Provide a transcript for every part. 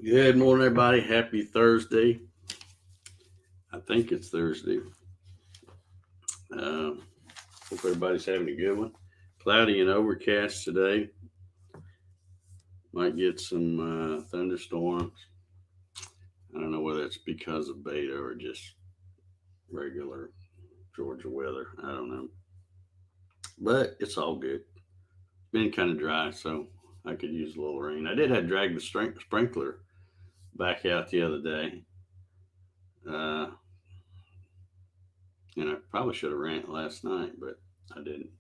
Good morning, everybody. Happy Thursday. I think it's Thursday. Um, Hope everybody's having a good one. Cloudy and overcast today. Might get some thunderstorms. I don't know whether it's because of beta or just regular Georgia weather. I don't know. But it's all good. It's been kind of dry, so I could use a little rain. I did have to drag the sprinkler back out the other day. Uh, and I probably should have ran it last night, but I didn't.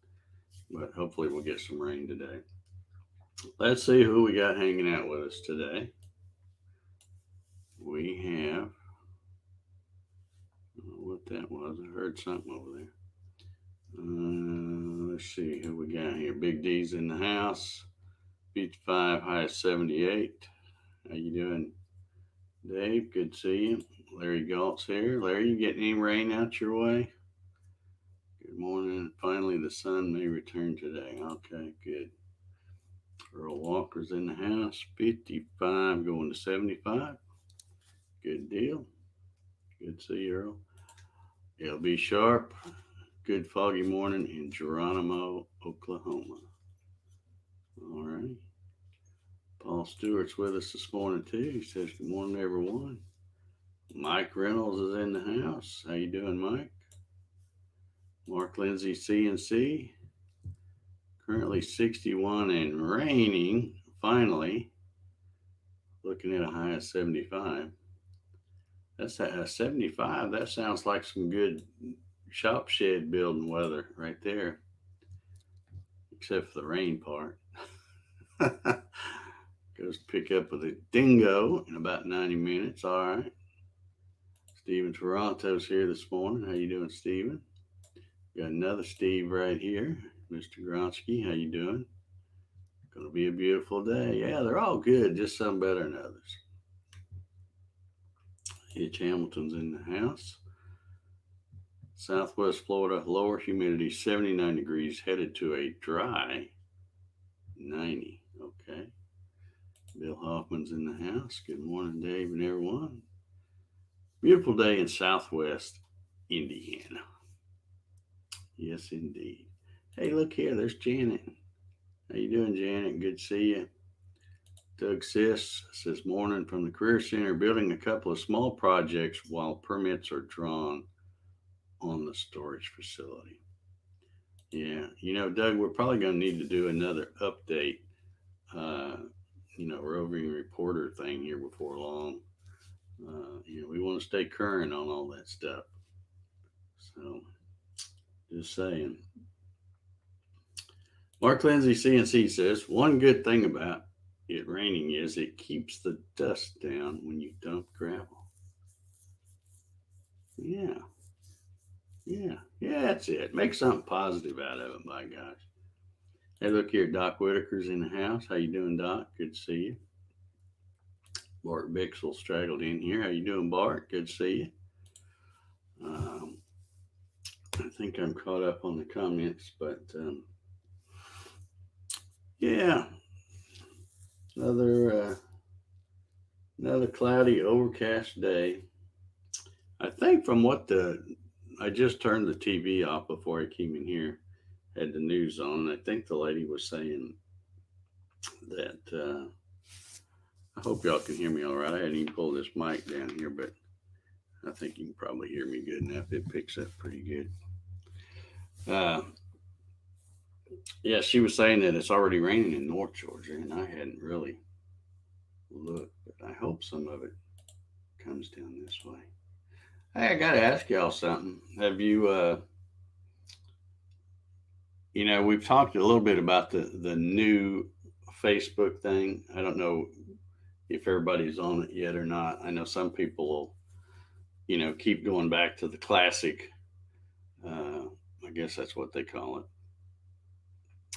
But hopefully we'll get some rain today. Let's see who we got hanging out with us today. We have, I don't know what that was. I heard something over there. Let's see who we got here. Big D's in the house. Beach 5, high of 78. How you doing, Dave? Good to see you. Larry Gault's here. Larry, you getting any rain out your way? Good morning. Finally, the sun may return today. Okay, good. Earl Walker's in the house. 55 going to 75. Good deal. Good to see you, Earl. LB Sharp. Good foggy morning in Geronimo, Oklahoma. All right. Paul Stewart's with us this morning too. He says, "Good morning, everyone." Mike Reynolds is in the house. How you doing, Mike? Mark Lindsay CNC. Currently 61 and raining. Finally, looking at a high of 75. That's a 75. That sounds like some good shop shed building weather right there, except for the rain part. Goes to pick up with a dingo in about 90 minutes. All right. Stephen Toronto's here this morning. How you doing, Stephen? Got another Steve right here. Mr. Gronsky, how you doing? Gonna be a beautiful day. Yeah, they're all good, just some better than others. Hitch Hamilton's in the house. Southwest Florida, lower humidity 79 degrees, headed to a dry 90. Okay. Bill Hoffman's in the house. Good morning, Dave and everyone. Beautiful day in Southwest Indiana. Yes, indeed. Hey, look here. There's Janet. How you doing, Janet? Good to see you. Doug Sis says, "Morning from the Career Center, building a couple of small projects while permits are drawn on the storage facility." Yeah, Doug, we're probably going to need to do another update, uh, roving reporter thing here before long. We want to stay current on all that stuff. So, just saying. Mark Lindsay CNC says, "One good thing about it raining is it keeps the dust down when you dump gravel." Yeah, yeah, that's it. Make something positive out of it, my gosh. Hey, look here, Doc Whitaker's in the house. How you doing, Doc? Good to see you. Bart Bixel straggled in here. How you doing, Bart? Good to see you. Um, I think I'm caught up on the comments, but yeah, another another cloudy, overcast day. I think from what the I just turned the TV off before I came in here, had the news on. I think the lady was saying that I hope y'all can hear me all right. I hadn't even pulled this mic down here, but I think you can probably hear me good enough. It picks up pretty good. Uh, yeah, she was saying that it's already raining in North Georgia, and I hadn't really looked, but I hope some of it comes down this way. Hey, I got to ask y'all something. Have you, we've talked a little bit about the new Facebook thing. I don't know if everybody's on it yet or not. I know some people will, keep going back to the classic. Uh, I guess that's what they call it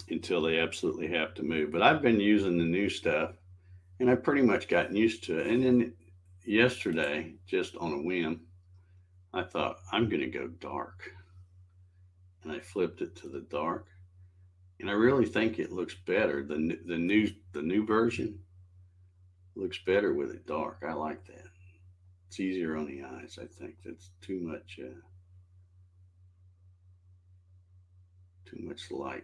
until they absolutely have to move. But I've been using the new stuff, and I've pretty much gotten used to it. And then yesterday, just on a whim, I thought I'm going to go dark, and I flipped it to the dark, and I really think it looks better. The new version Looks better with it dark. I like that. It's easier on the eyes. I think that's too much light.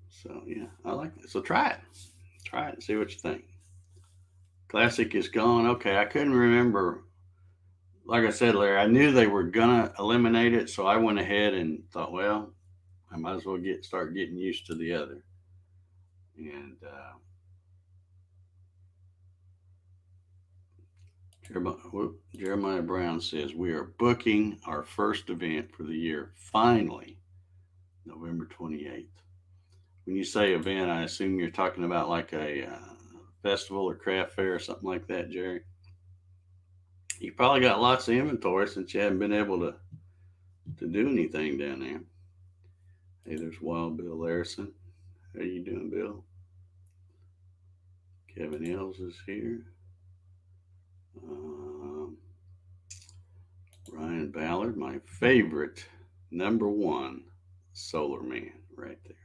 So yeah, I like it. So try it. Try it and see what you think. Classic is gone. Okay, I couldn't remember. Like I said, Larry, I knew they were gonna eliminate it, so I went ahead and thought, well, I might as well start getting used to the other. And Jeremiah Brown says we are booking our first event for the year. Finally, November 28th. When you say event, I assume you're talking about like a festival or craft fair or something like that, Jerry. You probably got lots of inventory since you haven't been able to do anything down there. Hey, there's Wild Bill Larison. How you doing, Bill? Kevin Ells is here. Ryan Ballard, my favorite, number one solar man, right there.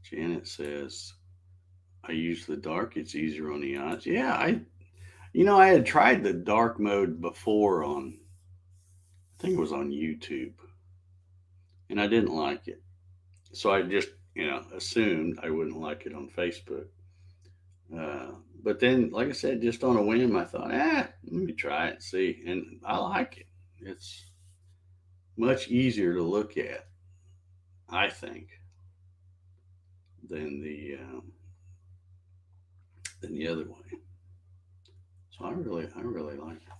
Janet says, I use the dark. It's easier on the eyes. Yeah, I had tried the dark mode before I think it was on YouTube, and I didn't like it. So I just, assumed I wouldn't like it on Facebook. Uh, but then, like I said, just on a whim, I thought, let me try it and see. And I like it. It's much easier to look at, I think, than the other way. So I really like it.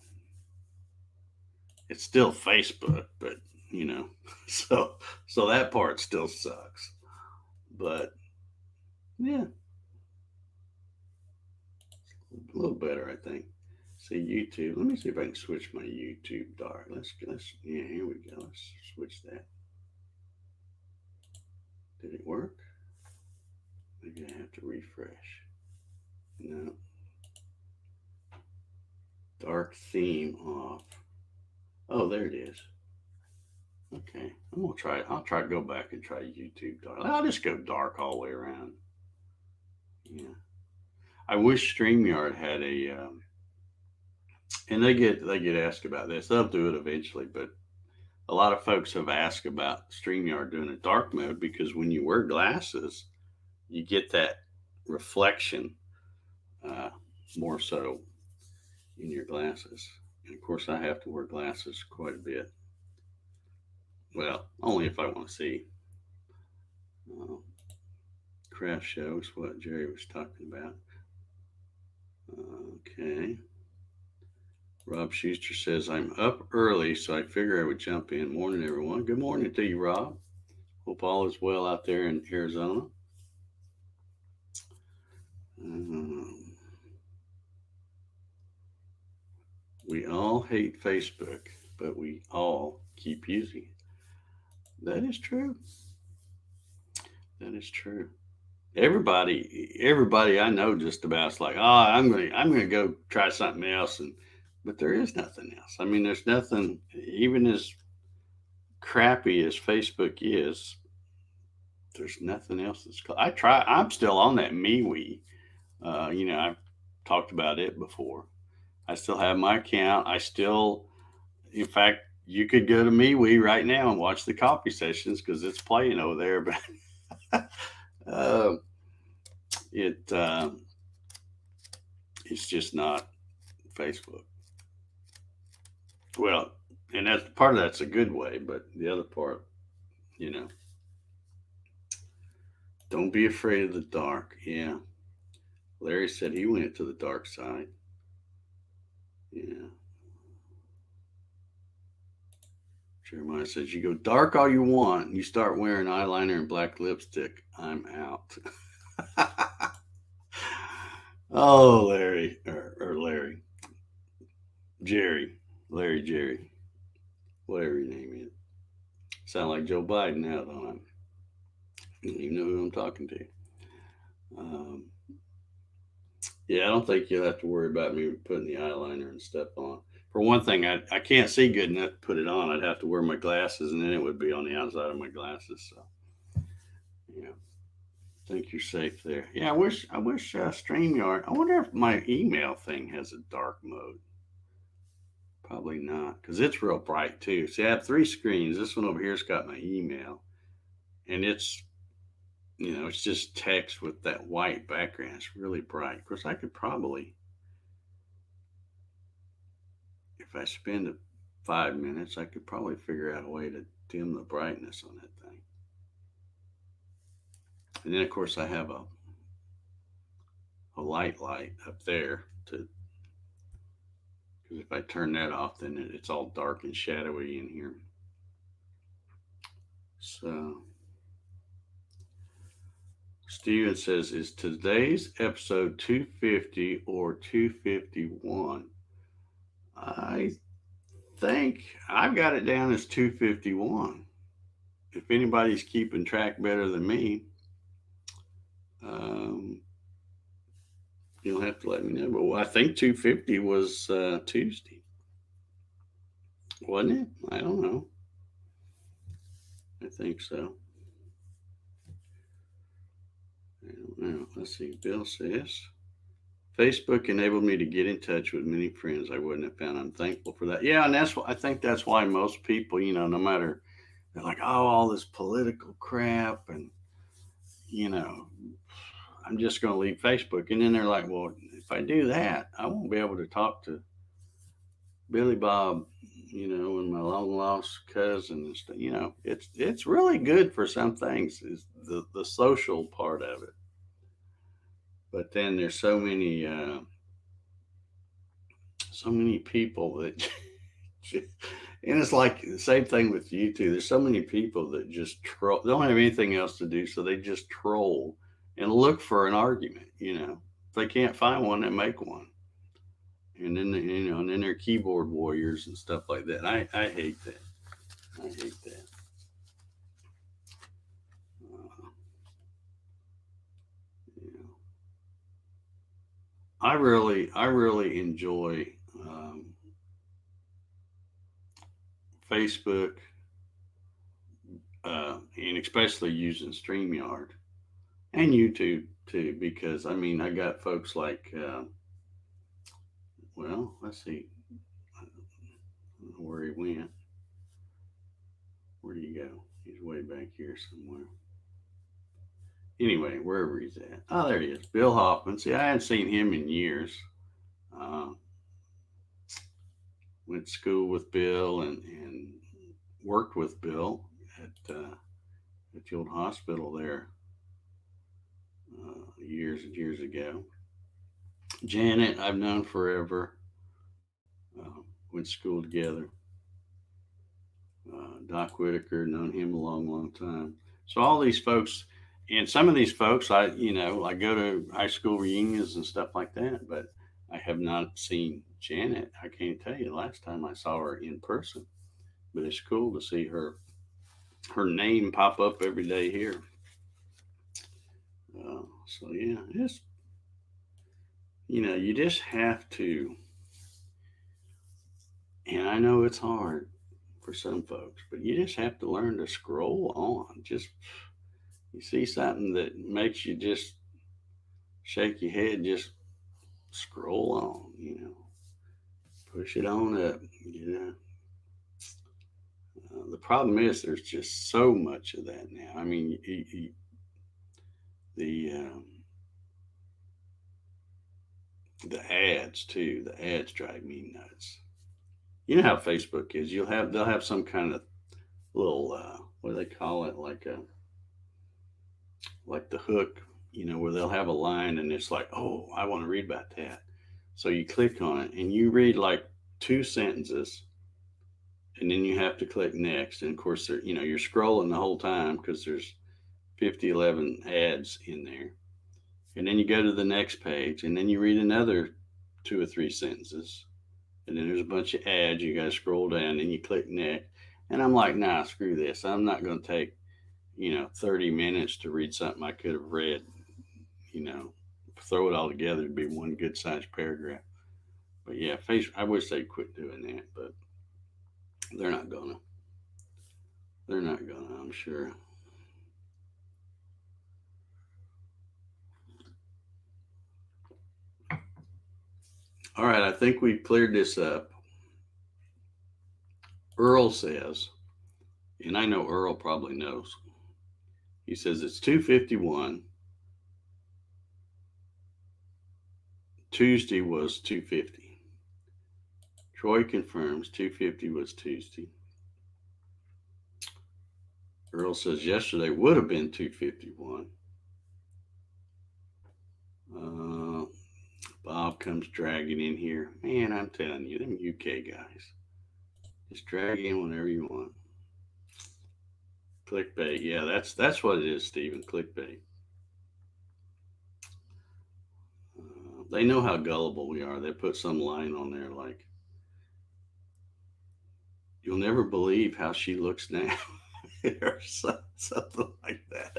It's still Facebook, but so so that part still sucks. But yeah, a little better, I think. See YouTube. Let me see if I can switch my YouTube dark. Let's yeah, here we go. Let's switch that. Did it work? Maybe I have to refresh. No. Dark theme off. Oh, there it is. Okay, I'm gonna try it. I'll try to go back and try YouTube dark. I'll just go dark all the way around. Yeah. I wish StreamYard had and they get asked about this. They'll do it eventually, but a lot of folks have asked about StreamYard doing a dark mode because when you wear glasses, you get that reflection uh, more so in your glasses. And of course, I have to wear glasses quite a bit. Well, only if I want to see. Uh, Craft shows, what Jerry was talking about. Okay. Rob Schuster says, I'm up early, so I figure I would jump in. Morning, everyone. Good morning to you, Rob. Hope all is well out there in Arizona. We all hate Facebook, but we all keep using it. That is true. That is true. Everybody I know just about is like, I'm gonna go try something else, but there is nothing else. I mean, there's nothing. Even as crappy as Facebook is, there's nothing else that's. I try. I'm still on that MeWe. I've talked about it before. I still have my account. In fact, you could go to MeWe right now and watch the coffee sessions because it's playing over there. But it it's just not Facebook. Well, and that's part of that's a good way, but the other part, you know, don't be afraid of the dark. Yeah, Larry said he went to the dark side. Yeah. Jeremiah says you go dark all you want. You start wearing eyeliner and black lipstick. I'm out. Oh, Larry or Larry, Jerry, whatever your name is. Sound like Joe Biden now, don't I? You know who I'm talking to. Um, yeah, I don't think you'll have to worry about me putting the eyeliner and stuff on. For one thing, I can't see good enough to put it on. I'd have to wear my glasses, and then it would be on the outside of my glasses. So, yeah. think you're safe there. Yeah, I wish StreamYard. I wonder if my email thing has a dark mode. Probably not, because it's real bright too. See, I have three screens. This one over here's got my email, and it's just text with that white background. It's really bright. Of course, I could probably, if I spend 5 minutes, I could probably figure out a way to dim the brightness on that thing. And then, of course, I have a light up there to, because if I turn that off, then it's all dark and shadowy in here. So Steven says, is today's episode 250 or 251? I think I've got it down as 251. If anybody's keeping track better than me, you'll have to let me know. But I think 250 was Tuesday, wasn't it? I don't know. I think so. I don't know. Let's see. Bill says, Facebook enabled me to get in touch with many friends I wouldn't have found. I'm thankful for that. Yeah, and I think that's why most people, no matter, they're like, oh, all this political crap, and I'm just going to leave Facebook. And then they're like, well, if I do that, I won't be able to talk to Billy Bob, and my long lost cousin and stuff. It's really good for some things, is the social part of it. But then there's so many people that and it's like the same thing with YouTube. There's so many people that just troll. They don't have anything else to do, so they just troll and look for an argument. If they can't find one, they make one. And then and then they're keyboard warriors and stuff like that. I hate that. I hate that. I really enjoy Facebook, and especially using StreamYard and YouTube too, because I got folks like, well, let's see, I don't know where he went. Where did he go? He's way back here somewhere. Anyway, wherever he's at. Oh, there he is. Bill Hoffman. See, I hadn't seen him in years. Went to school with Bill and worked with Bill at the old hospital there years and years ago. Janet, I've known forever. Went to school together. Doc Whitaker, known him a long, long time. So all these folks, and some of these folks, I go to high school reunions and stuff like that, but I have not seen Janet. I can't tell you the last time I saw her in person, but it's cool to see her name pop up every day here. So yeah, it's you just have to, and I know it's hard for some folks, but you just have to learn to scroll on. Just you see something that makes you just shake your head, just scroll on, push it on up. The problem is there's just so much of that now. The ads too. The ads drive me nuts. You know how Facebook is. They'll have some kind of little what do they call it, like the hook, where they'll have a line and it's like, oh, I want to read about that. So you click on it and you read like 2 sentences, and then you have to click next. And of course, you're scrolling the whole time because there's 11 ads in there. And then you go to the next page, and then you read another 2 or 3 sentences, and then there's a bunch of ads. You got to scroll down, and you click next. And I'm like, nah, screw this. I'm not going to take 30 minutes to read something I could have read, throw it all together to be one good sized paragraph. But yeah, I wish they'd quit doing that, but they're not gonna. I'm sure. All right, I think we cleared this up. Earl says, and I know Earl probably knows. He says it's 2:51. Tuesday was 2:50. Troy confirms 2:50 was Tuesday. Earl says yesterday would have been 2:51. Bob comes dragging in here. Man, I'm telling you, them UK guys. Just drag in whenever you want. Clickbait. Yeah, that's what it is, Stephen. Clickbait. They know how gullible we are. They put some line on there like, "You'll never believe how she looks now," or something like that.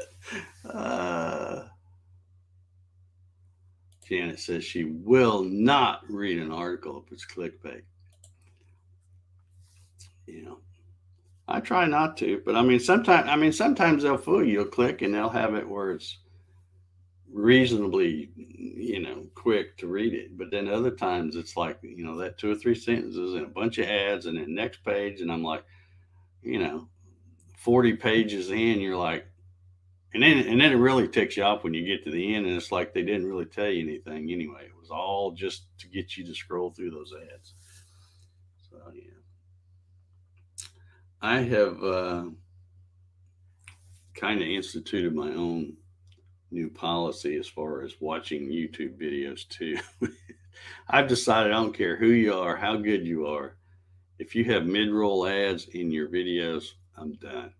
Janet says she will not read an article if it's clickbait. You know, I try not to, but sometimes they'll fool you. You'll click and they'll have it where it's reasonably, quick to read it. But then other times it's like, that two or three sentences and a bunch of ads and then next page. And I'm like, you know, 40 pages in, you're like, and then it really ticks you off when you get to the end and it's like they didn't really tell you anything anyway. It was all just to get you to scroll through those ads. So, yeah. I have kind of instituted my own new policy as far as watching YouTube videos too. I've decided I don't care who you are, how good you are. If you have mid-roll ads in your videos, I'm done.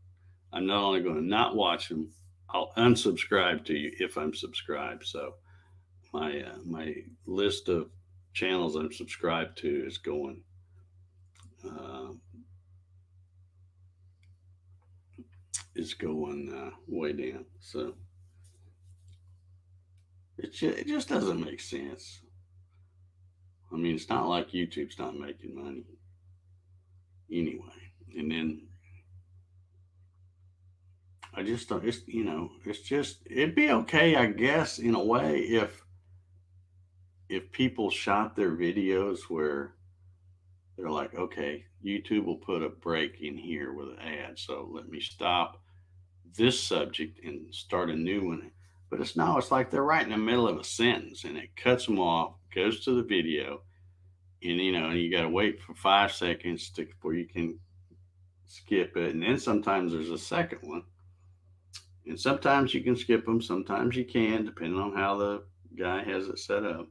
I'm not only going to not watch them, I'll unsubscribe to you if I'm subscribed. So my list of channels I'm subscribed to is going uh, way down. So it just doesn't make sense. I mean, it's not like YouTube's not making money anyway. And then I just don't. It's just it'd be okay, I guess, in a way if people shot their videos where they're like, okay, YouTube will put a break in here with an ad, so let me stop this subject and start a new one. But it's like they're right in the middle of a sentence and it cuts them off, goes to the video, and you got to wait for 5 seconds before you can skip it. And then sometimes there's a second one. And sometimes you can skip them, sometimes you can, depending on how the guy has it set up.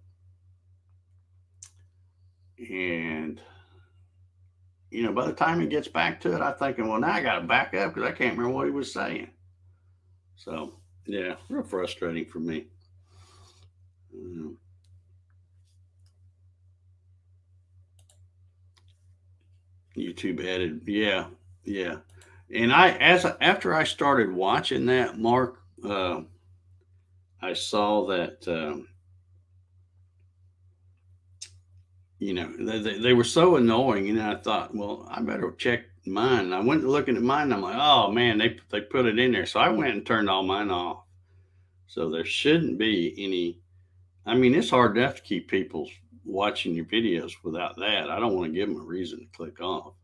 And by the time he gets back to it, I'm thinking, well, now I got to back up because I can't remember what he was saying. So, yeah, real frustrating for me. YouTube added, yeah. And after I started watching that, Mark, I saw that they were so annoying, and I thought, well, I better check mine. And I went to looking at mine, and I'm like, oh man, they put it in there. So I went and turned all mine off. So there shouldn't be any. I mean, it's hard enough to keep people watching your videos without that. I don't want to give them a reason to click off.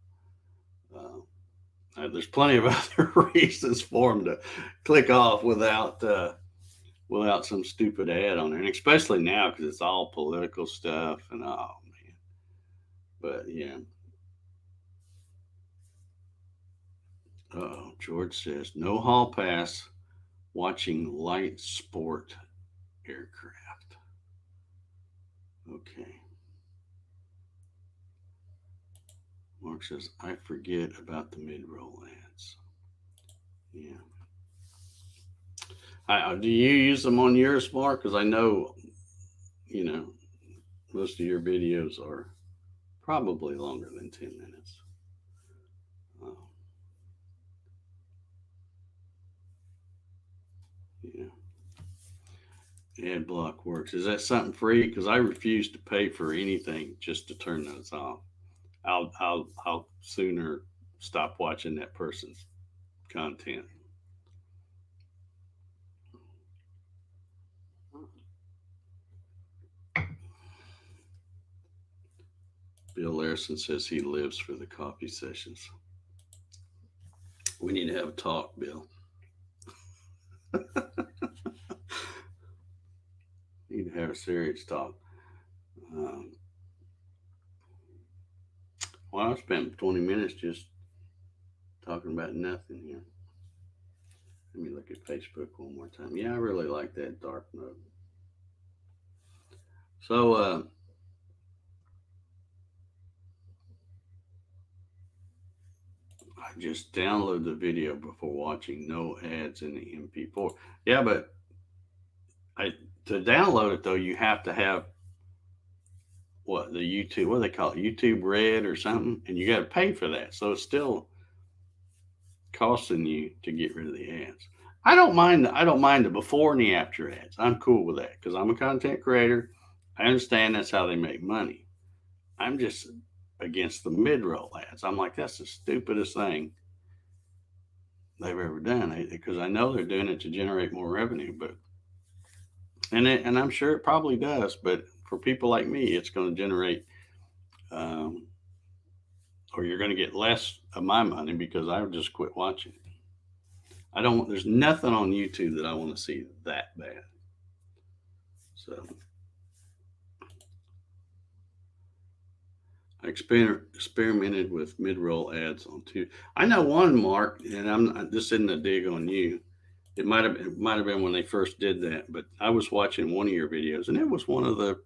There's plenty of other reasons for them to click off without some stupid ad on there, and especially now because it's all political stuff and oh man. But yeah. George says no hall pass watching light sport aircraft. Okay. Mark says I forget about the mid-roll ads. Yeah. Do you use them on yours, Mark? Because I know, most of your videos are probably longer than 10 minutes. Yeah. Ad block works. Is that something free? Because I refuse to pay for anything just to turn those off. I'll sooner stop watching that person's content. Bill Larson says he lives for the coffee sessions. We need to have a talk, Bill. Need to have a serious talk. Well, I spent 20 minutes just talking about nothing here. Let me look at Facebook one more time. Yeah, I really like that dark mode. So, I just download the video before watching. No ads in the MP4. Yeah, but to download it though, you have to have the YouTube, what do they call it, YouTube Red or something, and you got to pay for that. So it's still costing you to get rid of the ads. I don't mind the before and the after ads. I'm cool with that because I'm a content creator. I understand that's how they make money. I'm just against the mid-roll ads. I'm like, that's the stupidest thing they've ever done, because I know they're doing it to generate more revenue, but and I'm sure it probably does, but for people like me, it's going to generate, or you're going to get less of my money because I just quit watching. There's nothing on YouTube that I want to see that bad. So I experimented with mid-roll ads on two. I know one, Mark, and this isn't a dig on you. It might have been when they first did that, but I was watching one of your videos, and it was one of the,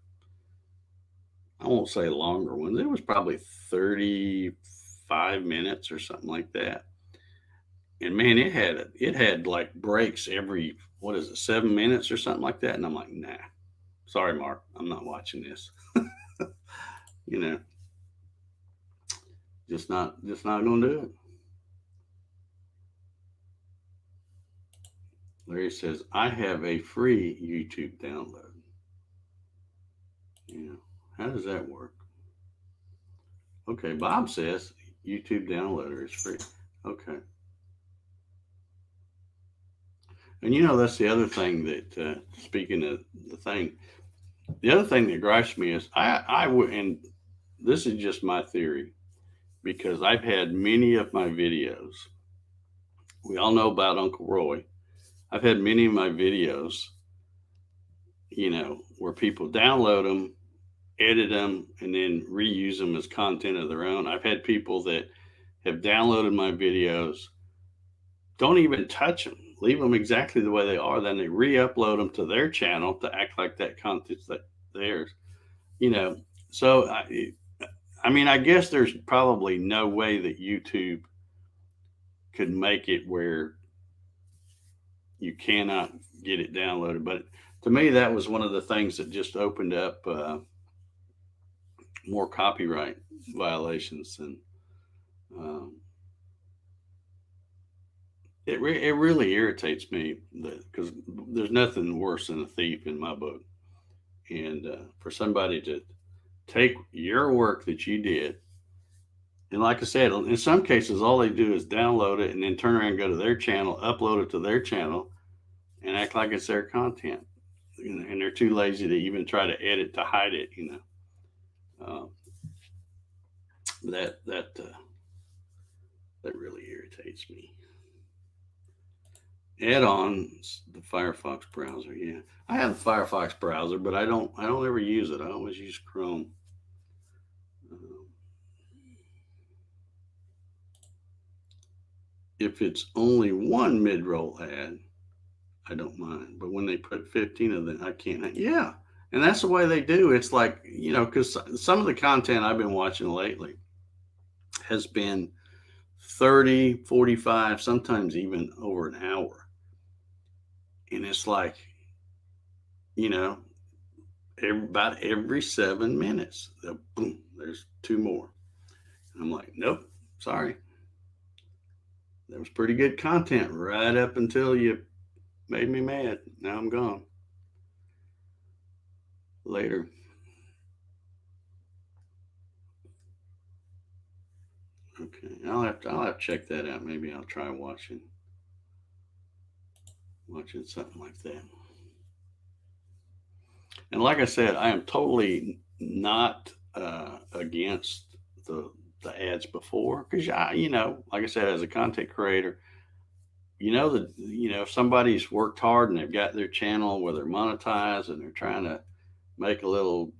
I won't say longer ones. It was probably 35 minutes or something like that. And man, it had like breaks every, 7 minutes or something like that. And I'm like, nah, sorry, Mark, I'm not watching this. Just not gonna do it. Larry says, I have a free YouTube download. How does that work? Okay, Bob says YouTube downloader is free. Okay. And that's the other thing that, speaking of the thing, the other thing that gripes me is I would, and this is just my theory, because I've had many of my videos. We all know about Uncle Roy. I've had many of my videos, where people download them, edit them, and then reuse them as content of their own. I've had people that have downloaded my videos, don't even touch them, leave them exactly the way they are, then they re-upload them to their channel to act like that content's theirs. So I guess there's probably no way that YouTube could make it where you cannot get it downloaded. But to me, that was one of the things that just opened up more copyright violations. And it really irritates me because there's nothing worse than a thief in my book. And for somebody to take your work that you did, and like I said, in some cases, all they do is download it and then turn around and go to their channel, upload it to their channel, and act like it's their content. And they're too lazy to even try to edit to hide it. That really irritates me. Add-ons, the Firefox browser. Yeah, I have the Firefox browser, but I don't ever use it. I always use Chrome. If it's only one mid-roll ad, I don't mind. But when they put 15 of them, I can't. Yeah, and that's the way they do. It's like, because some of the content I've been watching lately has been 30, 45, sometimes even over an hour. And it's like, about every 7 minutes, boom, there's two more. And I'm like, nope, sorry. That was pretty good content right up until you made me mad. Now I'm gone. Later. Okay, I'll have to check that out. Maybe I'll try watching something like that. And like I said, I am totally not against the ads before, because like I said, as a content creator, if somebody's worked hard and they've got their channel where they're monetized and they're trying to make a little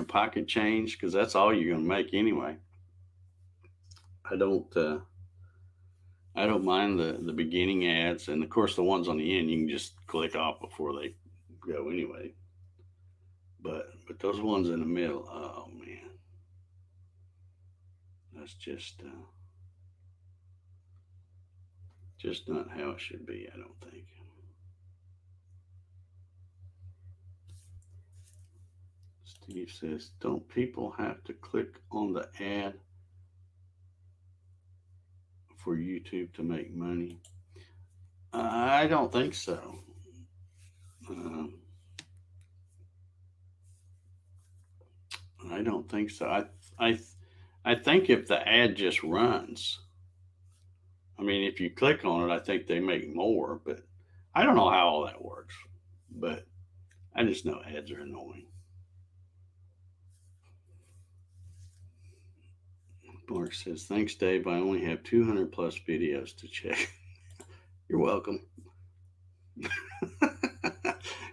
pocket change, because that's all you're going to make anyway. I don't mind the beginning ads, and of course the ones on the end you can just click off before they go anyway. But those ones in the middle, oh man, that's just not how it should be, I don't think. Steve says, don't people have to click on the ad for YouTube to make money? I don't think so. I don't think so. I think if the ad just runs, I mean, if you click on it, I think they make more, but I don't know how all that works. But I just know ads are annoying. Mark says, thanks, Dave. I only have 200 plus videos to check. You're welcome.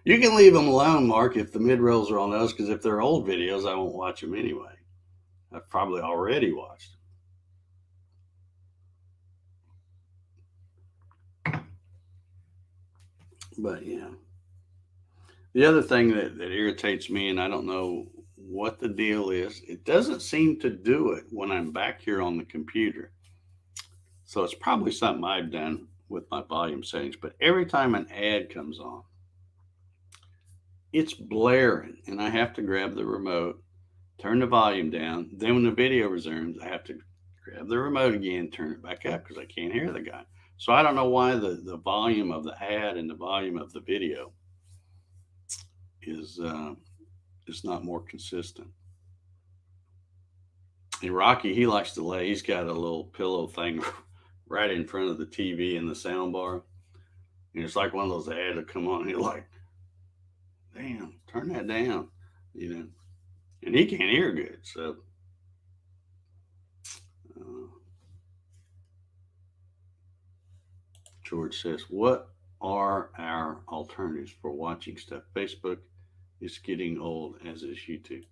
You can leave them alone, Mark, if the mid rolls are on those, because if they're old videos, I won't watch them anyway. I've probably already watched them. But yeah. The other thing that irritates me, and I don't know what the deal is, it doesn't seem to do it when I'm back here on the computer. So it's probably something I've done with my volume settings. But every time an ad comes on, it's blaring, and I have to grab the remote, turn the volume down. Then when the video resumes, I have to grab the remote again, turn it back up because I can't hear the guy. So I don't know why the volume of the ad and the volume of the video is not more consistent. And Rocky, he likes to lay. He's got a little pillow thing right in front of the TV and the sound bar, and it's like one of those ads that come on. And you're like, "Damn, turn that down," And he can't hear good, so. George says, "What are our alternatives for watching stuff? Facebook is getting old, as is YouTube."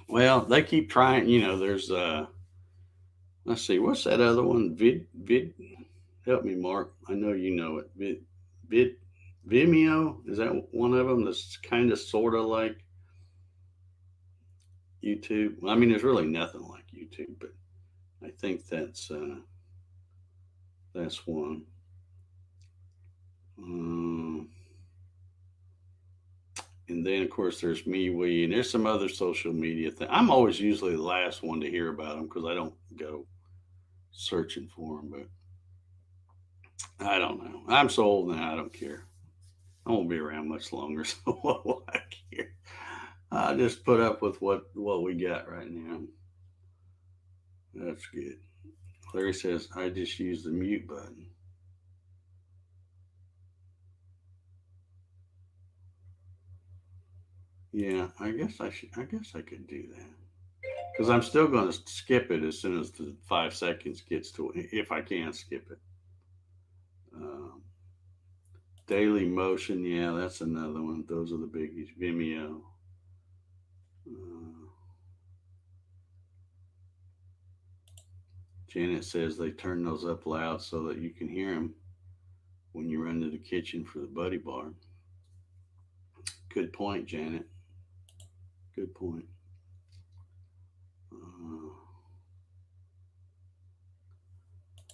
Well, they keep trying. There's let's see, what's that other one? Vid. Help me, Mark. I know you know it. Vimeo. Is that one of them? That's kind of sort of like YouTube. Well, I mean, there's really nothing like YouTube, but I think that's one. And then, of course, there's MeWe, and there's some other social media thing. I'm always usually the last one to hear about them because I don't go searching for them. But I don't know. I'm so old now, I don't care. I won't be around much longer, so what will I care? I just put up with what we got right now. That's good. Larry says, I just use the mute button. Yeah, I guess I could do that. Because I'm still going to skip it as soon as the 5 seconds gets to it, if I can skip it. Daily Motion, yeah, that's another one. Those are the biggies. Vimeo. Janet says they turn those up loud so that you can hear them when you run to the kitchen for the buddy bar. Good point, Janet. Good point.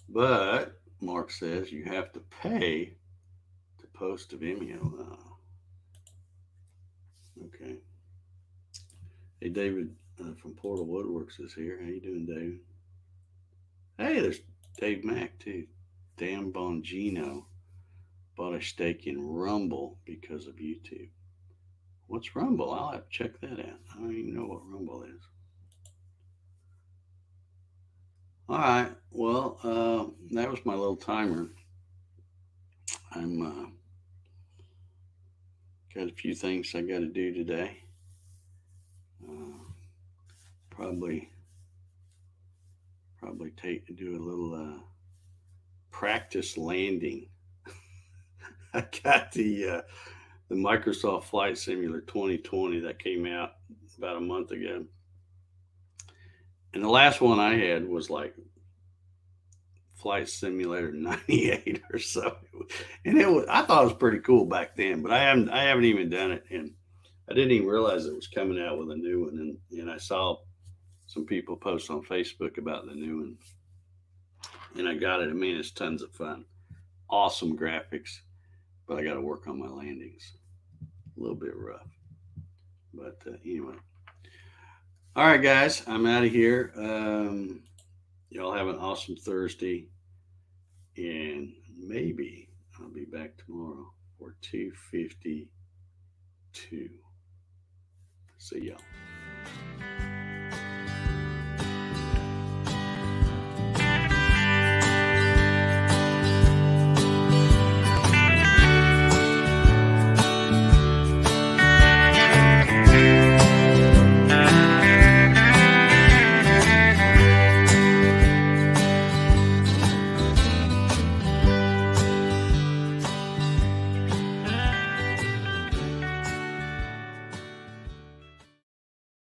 But Mark says you have to pay to post to Vimeo. Okay. Hey, David from Portal Woodworks is here. How you doing, David? Hey, there's Dave Mack too. Dan Bongino bought a stake in Rumble because of YouTube. What's Rumble? I'll have to check that out. I don't even know what Rumble is. All right. Well, that was my little timer. I'm got a few things I got to do today. Probably do a little practice landing. I got the Microsoft Flight Simulator 2020 that came out about a month ago, and the last one I had was like Flight Simulator 98 or so, and I thought it was pretty cool back then, but I haven't even done it, and I didn't even realize it was coming out with a new one, and I saw some people post on Facebook about the new one, and I got it. I mean, it's tons of fun, awesome graphics, but I got to work on my landings. A little bit rough, but anyway. All right, guys, I'm out of here. Y'all have an awesome Thursday, and maybe I'll be back tomorrow for 252. See y'all.